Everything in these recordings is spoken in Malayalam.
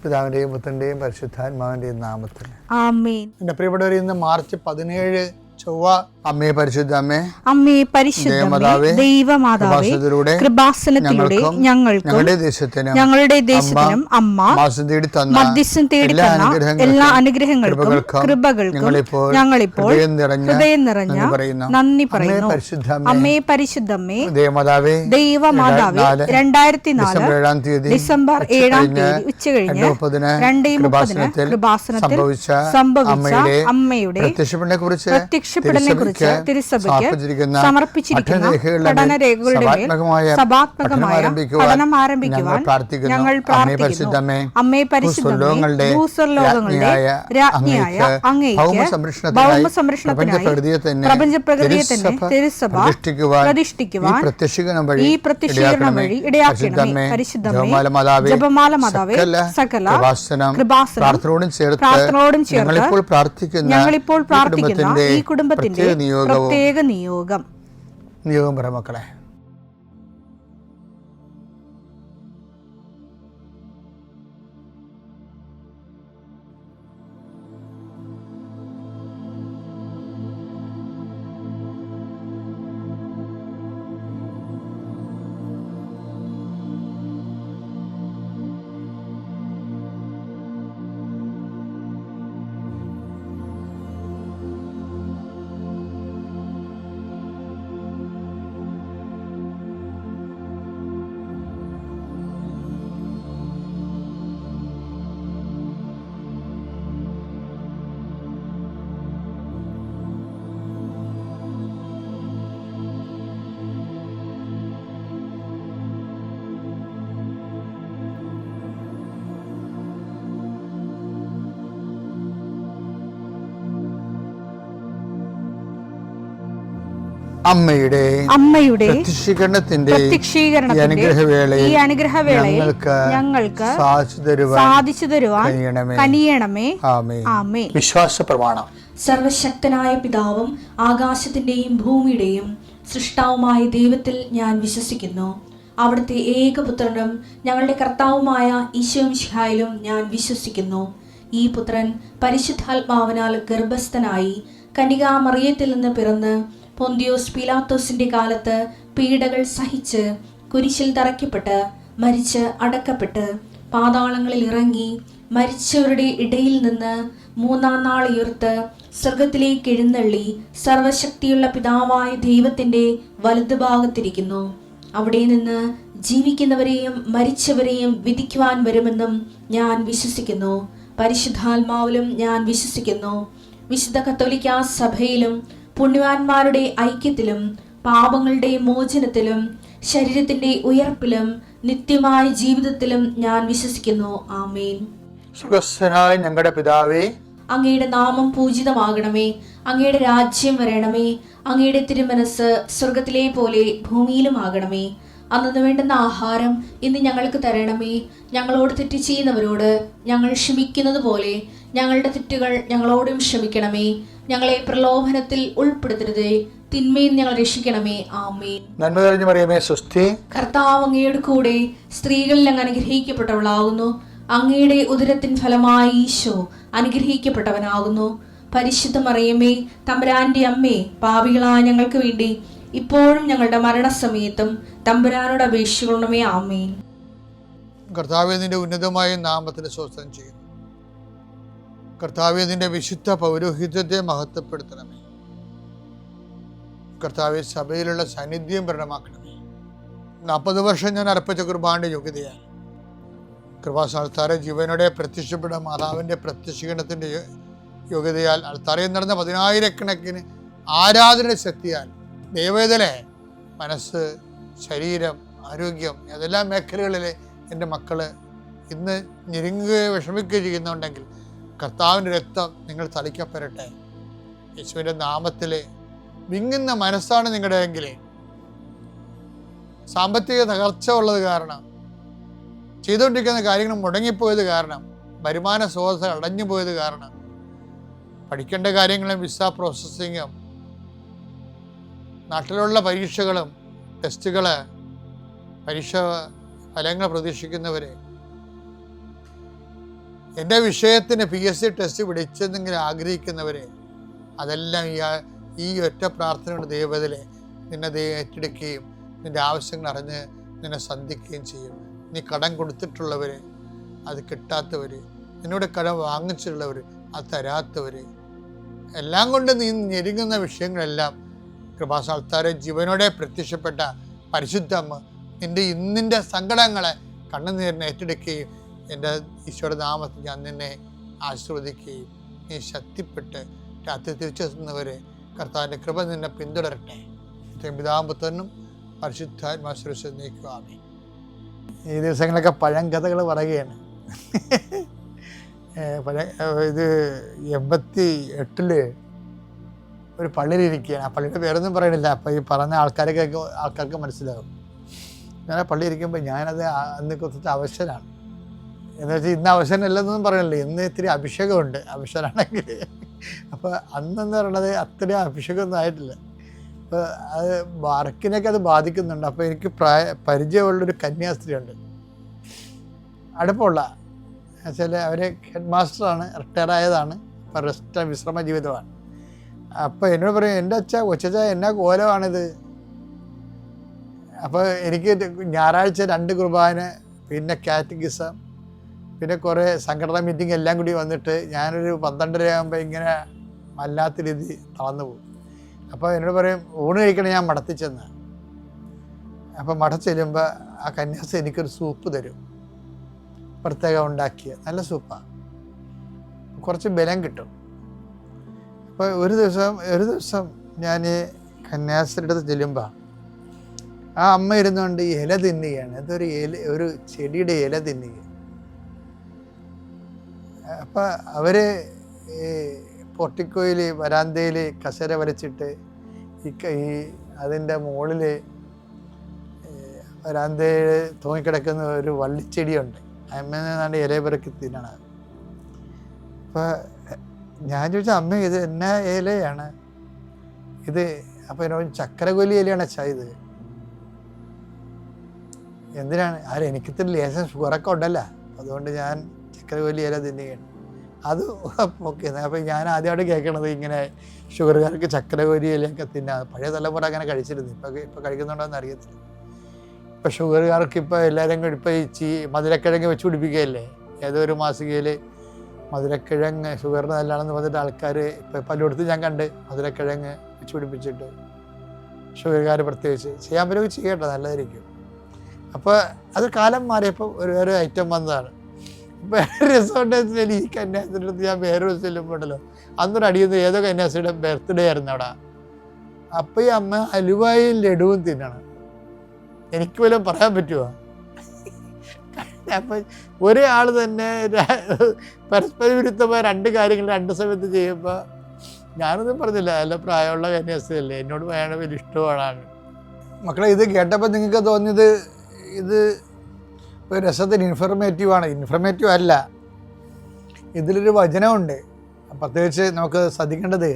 പിതാവിന്റെയും പുത്രന്റെയും പരിശുദ്ധാത്മാവിന്റെയും നാമത്തിൽ ആമേൻ. എന്റെ പ്രിയപ്പെട്ടവരെ, ഇന്ന് മാർച്ച് 17 ചൊവ്വ. അമ്മേ പരിശുദ്ധ അമ്മേ, അമ്മേ പരിശുദ്ധമേ, ദൈവമാതാവേ, കൃപാസനത്തിലൂടെ ഞങ്ങൾക്കും ഞങ്ങളുടെ ദേശത്തിനും അമ്മ മധ്യസ്ഥം തേടി തന്ന എല്ലാ അനുഗ്രഹങ്ങൾക്കും കൃപകൾക്കും ഞങ്ങളിപ്പോൾ ഹൃദയം നിറഞ്ഞ നന്ദി പറയുന്നു. അമ്മേ പരിശുദ്ധമേ, ദൈവമാതാവേ, 2004 ഡിസംബർ 7 ഉച്ചകഴിഞ്ഞ് 2:30 കൃപാസനത്തിൽ സംഭവിച്ച അമ്മയുടെ പ്രത്യക്ഷപ്പെടലിനെ കുറിച്ച് തിരുസഭയ്ക്ക് സമർപ്പിച്ചിരിക്കുന്ന പഠനരേഖകളുടെ മേൽ സഭാത്മകമായ പഠനം ആരംഭിക്കുവാൻ ഞങ്ങൾ പ്രാർത്ഥിക്കുന്നു. അമ്മേ പരിശുദ്ധമേ, ഭൂസ്വർലോകങ്ങളുടെ രാജ്ഞിയായ അങ്ങേയ്ക്ക് ഭൗമസംരക്ഷണത്തിനായി പ്രപഞ്ചപ്രകൃതിയെ തന്നെ തിരുസഭ പ്രതിഷ്ഠിക്കുവാൻ ഈ പ്രത്യക്ഷീകരണം വഴി ഇടയാക്കണമേ. പരിശുദ്ധമേ, ജപമാല മാതാവേ, സകല കൃപാസനം പ്രാർത്ഥനയോടും ചേർത്ത് ഞങ്ങളിപ്പോൾ പ്രാർത്ഥിക്കുന്ന ഈ കുടുംബത്തിന്റെ പ്രത്യേക നിയോഗം പറ മക്കളെ. അമ്മയുടെ പ്രത്യക്ഷീകരണത്തിന്റെ ഈ അനുഗ്രഹവേളയിൽ ഞങ്ങൾക്ക് സാധിച്ചു തരുവാൻ കനിയണമേ. ആമേൻ. വിശ്വാസ പ്രമാണം. സർവശക്തനായ പിതാവും ആകാശത്തിന്റെയും ഭൂമിയുടെയും സൃഷ്ടാവുമായ ദൈവത്തിൽ ഞാൻ വിശ്വസിക്കുന്നു. അവിടുത്തെ ഏകപുത്രനും ഞങ്ങളുടെ കർത്താവുമായ ഈശോമിശിഹായിലും ഞാൻ വിശ്വസിക്കുന്നു. ഈ പുത്രൻ പരിശുദ്ധാത്മാവിനാൽ ഗർഭസ്ഥനായി കന്യകാമറിയത്തിൽ നിന്ന് പിറന്ന് പൊന്തിയോസ് പീലാത്തോസിന്റെ കാലത്ത് പീഡകൾ സഹിച്ച് കുരിശിൽ തറയ്ക്കപ്പെട്ട് മരിച്ച് അടക്കപ്പെട്ട് പാതാളങ്ങളിൽ ഇറങ്ങി മരിച്ചവരുടെ ഇടയിൽ നിന്ന് 3-ാം നാൾ ഉയർത്ത് സ്വർഗത്തിലേക്ക് എഴുന്നള്ളി സർവശക്തിയുള്ള പിതാവായ ദൈവത്തിന്റെ വലതുഭാഗത്തിരിക്കുന്നു. അവിടെ നിന്ന് ജീവിക്കുന്നവരെയും മരിച്ചവരെയും വിധിക്കുവാൻ വരുമെന്നും ഞാൻ വിശ്വസിക്കുന്നു. പരിശുദ്ധാത്മാവിലും ഞാൻ വിശ്വസിക്കുന്നു. വിശുദ്ധ കത്തോലിക്കാ സഭയിലും പുണ്യവാന്മാരുടെ ഐക്യത്തിലും പാപങ്ങളുടെ മോചനത്തിലും ശരീരത്തിന്റെ ഉയർപ്പിലും നിത്യമായ ജീവിതത്തിലും ഞാൻ വിശ്വസിക്കുന്നു. ആമേൻ. സുഖസ്ഥനായ ഞങ്ങളുടെ പിതാവേ, അങ്ങയുടെ നാമം പൂജിതമാകണമേ. അങ്ങയുടെ രാജ്യം വരണമേ. അങ്ങയുടെ തിരുമനസ് സ്വർഗത്തിലെ പോലെ ഭൂമിയിലും ആകണമേ. അന്നു വേണ്ടുന്ന ആഹാരം ഇന്ന് ഞങ്ങൾക്ക് തരണമേ. ഞങ്ങളോട് തെറ്റ് ചെയ്യുന്നവരോട് ഞങ്ങൾ ക്ഷമിക്കുന്നത് പോലെ ഞങ്ങളുടെ തെറ്റുകൾ ഞങ്ങളോടും ക്ഷമിക്കണമേ. ഞങ്ങളെ പ്രലോഭനത്തിൽ ഉൾപ്പെടുത്തരുതേ, തിന്മയിൽ ഞങ്ങൾ രക്ഷിക്കണമേ. ആമേൻ. നന്മ നിറഞ്ഞ മറിയമേ, സ്വസ്തി. കർത്താവ് അങ്ങയുടെ കൂടെ സ്ത്രീകളിൽ അങ്ങ് അനുഗ്രഹിക്കപ്പെട്ടവളാകുന്നു. അങ്ങയുടെ ഉദരത്തിൻ ഫലമായി ഈശോ അനുഗ്രഹിക്കപ്പെട്ടവനാകുന്നു. പരിശുദ്ധ മറിയമേ, തമ്പുരാന്റെ അമ്മേ, പാപികളായ ഞങ്ങൾക്ക് വേണ്ടി ഇപ്പോഴും ഞങ്ങളുടെ മരണസമയത്തും തമ്പുരാനോട് അപേക്ഷിക്കണമേ. ആമേൻ. കർത്താവേ, നിന്റെ ഉന്നതമായ നാമത്തിന് സ്തോത്രം ചെയ്യുന്നു. കർത്താവേ, നിന്റെ വിശുദ്ധ പൗരോഹിത്യത്തെ മഹത്വപ്പെടുത്തണമേ. കർത്താവേ, സഭയിലുള്ള സാന്നിധ്യം പ്രകടമാക്കണമേ. 40 വർഷം ഞാൻ അർപ്പിച്ച കുർബാനയുടെ യോഗ്യതയാണ് കൃപാസ്ഥാനത്താറെ ജീവനോടെ പ്രത്യക്ഷപ്പെട്ട മാതാവിൻ്റെ പ്രത്യക്ഷീകരണത്തിൻ്റെ യോഗ്യതയാൽ അൾത്താരയിൽ നടന്ന 10,000-കണക്കിന് ആരാധനയുടെ ശക്തിയാൽ ദൈവവേദന, മനസ്സ്, ശരീരം, ആരോഗ്യം ഏതെല്ലാം മേഖലകളിൽ എൻ്റെ മക്കൾ ഇന്ന് ഞെരുങ്ങുകയോ വിഷമിക്കുകയോ ചെയ്യുന്നുണ്ടെങ്കിൽ കർത്താവിൻ്റെ രക്തം നിങ്ങൾ തളിക്കപ്പെടട്ടെ. യേശുവിൻ്റെ നാമത്തിൽ വിങ്ങുന്ന മനസ്സാണ് നിങ്ങളുടെ എങ്കിൽ, സാമ്പത്തിക തകർച്ച ഉള്ളത് കാരണം, ചെയ്തുകൊണ്ടിരിക്കുന്ന കാര്യങ്ങൾ മുടങ്ങിപ്പോയത് കാരണം, വരുമാന സ്രോതസ് അടഞ്ഞു പോയത് കാരണം, പഠിക്കേണ്ട കാര്യങ്ങളും വിസ പ്രോസസ്സിങ്ങും നാട്ടിലുള്ള പരീക്ഷകളും ടെസ്റ്റുകൾ പരീക്ഷ ഫലങ്ങൾ പ്രതീക്ഷിക്കുന്നവരെ എൻ്റെ വിഷയത്തിന് PSC ടെസ്റ്റ് പിടിച്ചെന്നെങ്കിലും ആഗ്രഹിക്കുന്നവരെ അതെല്ലാം ഈ ഒറ്റ പ്രാർത്ഥന കൊണ്ട് ദൈവത്തിലെ നിന്നെ ഏറ്റെടുക്കുകയും നിൻ്റെ ആവശ്യങ്ങൾ അറിഞ്ഞ് നിന്നെ സന്ധിക്കുകയും ചെയ്യും. നീ കടം കൊടുത്തിട്ടുള്ളവർ, അത് കിട്ടാത്തവർ, നിന്നോട് കടം വാങ്ങിച്ചിട്ടുള്ളവർ, അത് തരാത്തവർ, എല്ലാം കൊണ്ട് നീ ഞെരുങ്ങുന്ന വിഷയങ്ങളെല്ലാം കൃപാസ്ഥാനത്താരെ ജീവനോടെ പ്രത്യക്ഷപ്പെട്ട പരിശുദ്ധ അമ്മ നിൻ്റെ ഇന്നിൻ്റെ സങ്കടങ്ങളെ കണ്ണുനീരിനെ ഏറ്റെടുക്കുകയും എൻ്റെ ഈശോയുടെ നാമത്തിൽ ഞാൻ നിന്നെ ആശീർവദിക്കുകയും നീ ശക്തിപ്പെട്ട് രാത്രി തിരിച്ചെത്തുന്നവരെ കർത്താവിൻ്റെ കൃപ നിന്നെ പിന്തുടരട്ടെ. പിതാമ്പുത്രനും പരിശുദ്ധാത്മാശ്വരിച്ച് നീക്കുവാമേ. ഈ ദിവസങ്ങളൊക്കെ പഴങ്കഥകൾ പറയുകയാണ്. ഇത് 88 ഒരു പള്ളിയിലിരിക്കുകയാണ്. ആ പള്ളിയുടെ പേരൊന്നും പറയണില്ല. അപ്പോൾ ഈ പറഞ്ഞ ആൾക്കാർക്ക് മനസ്സിലാകും. ഞാൻ ആ പള്ളി ഇരിക്കുമ്പോൾ ഞാനത് അന്ന് കുറച്ച് അവശനാണ്. എന്ന് വെച്ചാൽ ഇന്ന് അവശനല്ലെന്നൊന്നും പറയണില്ല, ഇന്ന് ഇത്തിരി അഭിഷേകമുണ്ട് അവശനാണെങ്കിൽ. അപ്പോൾ അന്നെന്ന് പറയണത് അത്രയും അഭിഷേകമൊന്നും ആയിട്ടില്ല. അപ്പോൾ അത് വർക്കിനൊക്കെ അത് ബാധിക്കുന്നുണ്ട്. അപ്പോൾ എനിക്ക് പരിചയമുള്ളൊരു കന്യാസ്ത്രീയുണ്ട്, അടുപ്പമുള്ള വെച്ചാൽ അവർ ഹെഡ് മാസ്റ്ററാണ്, റിട്ടയർ ആയതാണ്, ഇപ്പോൾ വിശ്രമ ജീവിതമാണ്. അപ്പോൾ എന്നോട് പറയും, എൻ്റെ കൊച്ചച്ച എന്നാ കോലമാണിത്. അപ്പോൾ എനിക്ക് ഞായറാഴ്ച 2 കുർബാന, പിന്നെ കാറ്റഗിസം, പിന്നെ കുറേ സംഘടനാ മീറ്റിംഗ് എല്ലാം കൂടി വന്നിട്ട് ഞാനൊരു 12:30 ആകുമ്പോൾ ഇങ്ങനെ വല്ലാത്ത രീതി തളർന്നു പോകും. അപ്പോൾ എന്നോട് പറയും, ഊണ് കഴിക്കണം ഞാൻ മടത്തിൽ ചെന്ന്. അപ്പോൾ മടത്തിൽ ചെല്ലുമ്പോൾ ആ കന്യാസ് എനിക്കൊരു സൂപ്പ് തരും, പ്രത്യേകം ഉണ്ടാക്കിയ നല്ല സൂപ്പാണ്, കുറച്ച് ബലം കിട്ടും. അപ്പോൾ ഒരു ദിവസം ഞാൻ കന്യാസ്ത്രീയുടെ അടുത്ത് ചെല്ലുമ്പോൾ ആ അമ്മ ഇരുന്നുകൊണ്ട് ഇല തിന്നുകയാണ്. അതൊരു ഒരു ചെടിയുടെ ഇല തിന്നുക. അപ്പം അവർ പോർട്ടിക്കോയിൽ വരാന്തയിൽ കസേര വരച്ചിട്ട് ഈ അതിൻ്റെ മുകളിൽ വരാന്തയിൽ തൂങ്ങിക്കിടക്കുന്ന ഒരു വള്ളിച്ചെടിയുണ്ട്. അമ്മേന്നാണ്ട് ഇല പിറക്കി തിന്നണത്. അപ്പോൾ ഞാൻ ചോദിച്ച, അമ്മ ഇത് എന്നാ ഇലയാണ് ഇത്? അപ്പോൾ എന്നോട് ചക്കരകൊല്ലി ഇലയാണ് അച്ഛാ ഇത്. എന്തിനാണ്? എനിക്കിത്തിരി ലേശം ഷുഗറൊക്കെ ഉണ്ടല്ലോ, അതുകൊണ്ട് ഞാൻ ചക്കരകൊല്ലി ഇല തിന്നുകയാണ്. അത് ഓക്കെ. അപ്പോൾ ഞാൻ ആദ്യമായിട്ട് കേൾക്കണത് ഇങ്ങനെ ഷുഗറുകാർക്ക് ചക്കരകൊല്ലി ഇലയൊക്കെ തിന്നാ. പഴയ തലമുറ അങ്ങനെ കഴിച്ചിരുന്നു, ഇപ്പോൾ കഴിക്കുന്നുണ്ടോയെന്ന് അറിയത്തില്ല. ഇപ്പോൾ ഷുഗറുകാർക്ക് ഇപ്പോൾ എല്ലാവരും കൂടി ഇപ്പോൾ ഈ മധുരക്കിഴങ്ങ് വെച്ച് പിടിപ്പിക്കുകയല്ലേ. ഏതോ ഒരു മാസികയിൽ മധുരക്കിഴങ്ങ് ഷുഗറിന് നല്ലതാണെന്ന് പറഞ്ഞിട്ട് ആൾക്കാർ ഇപ്പോൾ പലയിടത്തും ഞാൻ കണ്ട് മധുരക്കിഴങ്ങ് വെച്ച് പിടിപ്പിച്ചിട്ട് ഷുഗറുകാർ പ്രത്യേകിച്ച് ചെയ്യാൻ പറ്റുമോ ചെയ്യട്ടെ, നല്ലതായിരിക്കും. അപ്പോൾ അത് കാലം മാറിയപ്പോൾ ഒരു ഐറ്റം വന്നതാണ്. വേറെ റിസോർട്ട് ഈ കന്യാസിൻ്റെ അടുത്ത് ഞാൻ വേറെ ദിവസം ചെല്ലുമ്പോണ്ടല്ലോ, അന്നൊരു അടിയുന്ന ഏതോ കന്യാസിയുടെ ബർത്ത്ഡേ ആയിരുന്നു അവിടെ. അപ്പോൾ ഈ അമ്മ ഹലുവായും ലഡുവും തിന്നണം. എനിക്ക് വല്ലതും പറയാൻ പറ്റുമോ? അപ്പം ഒരാൾ തന്നെ പരസ്പര വിരുദ്ധമായ 2 കാര്യങ്ങൾ 2 സമയത്ത് ചെയ്യുമ്പോൾ ഞാനൊന്നും പറഞ്ഞില്ല. നല്ല പ്രായമുള്ള കന്യാസിയല്ലേ, എന്നോട് വേണം വലിയ ഇഷ്ടമാണ്. മക്കളെ, ഇത് കേട്ടപ്പോൾ നിങ്ങൾക്ക് തോന്നിയത് ഇത് ഒരു രസത്തിന് ഇൻഫർമേറ്റീവ് അല്ല. ഇതിലൊരു വചനമുണ്ട്, പ്രത്യേകിച്ച് നമുക്ക് ശ്രദ്ധിക്കേണ്ടത്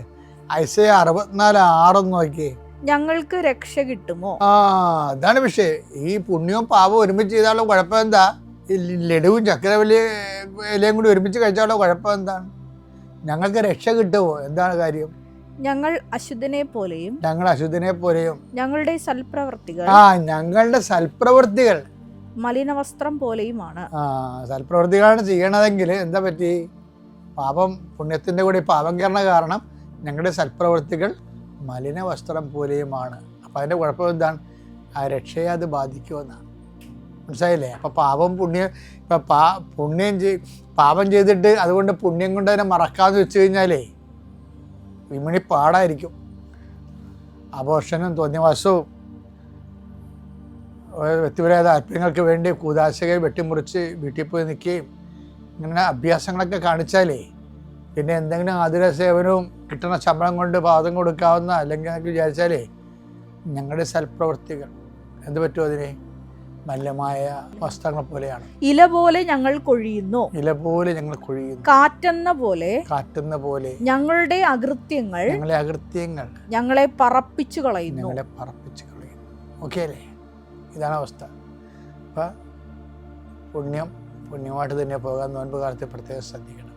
ഐസയ 64:6 നോക്കിയേ. ഞങ്ങൾക്ക് രക്ഷ കിട്ടുമോ? അതാണ് വിഷയം. ഈ പുണ്യവും പാപവും ഒരുമിച്ച് ചെയ്താലുള്ള കുഴപ്പം എന്താ? ഈ ലഡുവും ചക്കരവല്ലി ഇലയും കൂടി ഒരുമിച്ച് കഴിച്ചാലുള്ള കുഴപ്പം എന്താണ്? ഞങ്ങൾക്ക് രക്ഷ കിട്ടുമോ? എന്താണ് കാര്യം? ഞങ്ങൾ അശുദ്ധനെ പോലെയും ഞങ്ങളുടെ സൽപ്രവൃത്തികൾ മലിനവസ്ത്രം പോലെയുമാണ്. സൽപ്രവൃത്തികളാണ് ചെയ്യണതെങ്കിൽ എന്താ പറ്റി? പാപം പുണ്യത്തിൻ്റെ കൂടി പാപം കാരണം ഞങ്ങളുടെ സൽപ്രവൃത്തികൾ മലിന വസ്ത്രം പോലെയുമാണ്. അപ്പം അതിൻ്റെ കുഴപ്പം എന്താണ്? ആ രക്ഷയെ അത് ബാധിക്കുമെന്നാണ്. മനസ്സിലായില്ലേ? അപ്പം പാപം ചെയ്തിട്ട് അതുകൊണ്ട് പുണ്യം കൊണ്ട് അതിനെ മറക്കാമെന്ന് വെച്ച് കഴിഞ്ഞാലേ വിമണി പാടായിരിക്കും. അബോർഷനും തോന്നിയവാസവും വ്യക്തിപരമായ താല്പര്യങ്ങൾക്ക് വേണ്ടി കൂതാശകൾ വെട്ടിമുറിച്ച് വീട്ടിൽ പോയി നിൽക്കുകയും ഇങ്ങനെ അഭ്യാസങ്ങളൊക്കെ കാണിച്ചാലേ പിന്നെ എന്തെങ്കിലും ആതുര സേവനവും കിട്ടുന്ന ശമ്പളം കൊണ്ട് പാദം കൊടുക്കാവുന്ന അല്ലെങ്കിൽ എന്നൊക്കെ വിചാരിച്ചാലേ ഞങ്ങളുടെ സൽപ്രവൃത്തികൾ എന്ത് പറ്റുമോ? അതിനെ മല്ലമായ വസ്ത്രങ്ങളെ പോലെയാണ്. ഇല പോലെ ഞങ്ങൾ കൊഴിയുന്നു, കാറ്റെന്ന പോലെ ഞങ്ങളുടെ അകൃത്യങ്ങൾ ഞങ്ങളെ പറപ്പിച്ചു കളയുന്നു. ഓക്കെ അല്ലേ? ഇതാണ് അവസ്ഥ. അപ്പം പുണ്യം പുണ്യമായിട്ട് തന്നെ പോകാൻ നോൻപ് കാലത്ത് പ്രത്യേകം ശ്രദ്ധിക്കണം.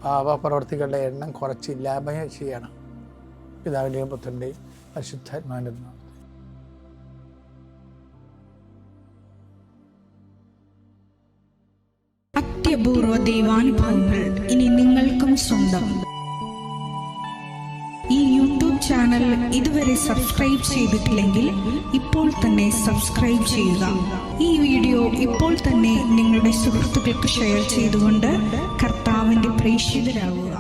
പാപപ്രവർത്തികളുടെ എണ്ണം കുറച്ചില്ലായ്മ ചെയ്യണം. പിതാവിൻ്റെയും പുത്രൻ്റെയും പരിശുദ്ധാത്മാവിൻ്റെയും നാമത്തിൽ. അത്യപൂർവ ദൈവാനുഭവങ്ങൾ ഇനി നിങ്ങൾക്കും സ്വന്തം. ഈ യൂട്യൂബ് ചാനൽ ഇതുവരെ സബ്സ്ക്രൈബ് ചെയ്തിട്ടില്ലെങ്കിൽ ഇപ്പോൾ തന്നെ സബ്സ്ക്രൈബ് ചെയ്യുക. ഈ വീഡിയോ ഇപ്പോൾ തന്നെ നിങ്ങളുടെ സുഹൃത്തുക്കൾക്ക് ഷെയർ ചെയ്തുകൊണ്ട് കർത്താവിൻ്റെ പ്രേക്ഷിതരാകുക.